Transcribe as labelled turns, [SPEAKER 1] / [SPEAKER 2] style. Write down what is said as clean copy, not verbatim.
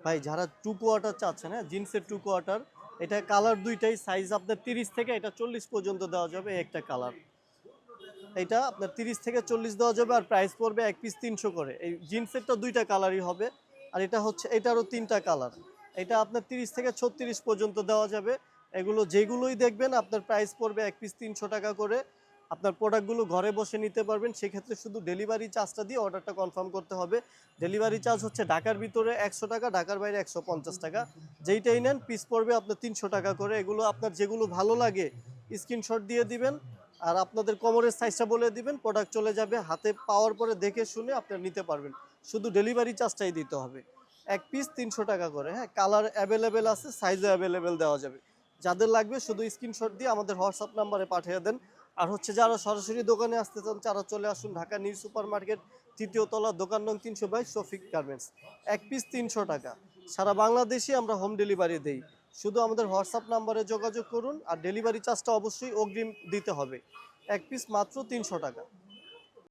[SPEAKER 1] ভাই যারা 2 কোয়ার্টার চাচ্ছেন, হ্যাঁ জিন্সের 2 কোয়ার্টার, এটা কালার দুইটাই, সাইজ আপনার 30 থেকে এটা 40 পর্যন্ত দেওয়া যাবে একটা কালার। এটা আপনার 30 থেকে 40 দেওয়া যাবে, আর প্রাইস পড়বে এক পিস 300 করে। এই জিন্সেরটা দুইটা কালারই হবে, আর এটা হচ্ছে এটারও তিনটা কালার। এটা আপনার 30 থেকে 36 পর্যন্ত দেওয়া যাবে। এগুলো যেগুলোই দেখবেন আপনার প্রাইস পড়বে এক পিস 300 টাকা করে। আপনার প্রোডাক্টগুলো ঘরে বসে নিতে পারবেন, সেক্ষেত্রে শুধু ডেলিভারি চার্জটা দিয়ে অর্ডারটা কনফার্ম করতে হবে। ডেলিভারি চার্জ হচ্ছে ঢাকার ভিতরে 100 টাকা, ঢাকার বাইরে 150 টাকা। যেইটাই নেন পিস পড়বে আপনার 300 টাকা করে। এগুলো আপনার যেগুলো ভালো লাগে স্ক্রিনশট দিয়ে দিবেন, আর আপনাদের কোমরের সাইজটা বলে দিবেন, প্রোডাক্ট চলে যাবে। হাতে পাওয়ার পরে দেখে শুনে আপনারা নিতে পারবেন, শুধু ডেলিভারি চার্জটাই দিতে হবে। এক পিস 300 টাকা করে। হ্যাঁ, কালার অ্যাভেলেবেল আছে, সাইজও অ্যাভেলেবেল দেওয়া যাবে। যাদের লাগবে শুধু স্ক্রিনশট দিয়ে আমাদের হোয়াটসঅ্যাপ নাম্বারে পাঠিয়ে দেন। আর হচ্ছে যারা সরাসরি দোকানে আসতে চান তারা চলে আসুন ঢাকা নিউ সুপার মার্কেট, 3য় তলা, দোকান নং 322, শফিক গার্মেন্টস। এক পিস 300 টাকা। সারা বাংলাদেশে আমরা হোম ডেলিভারি দেই। শুধু আমাদের হোয়াটসঅ্যাপ নাম্বারে যোগাযোগ করুন, আর ডেলিভারি চার্জটা অবশ্যই অগ্রিম দিতে হবে। এক পিস মাত্র 300 টাকা।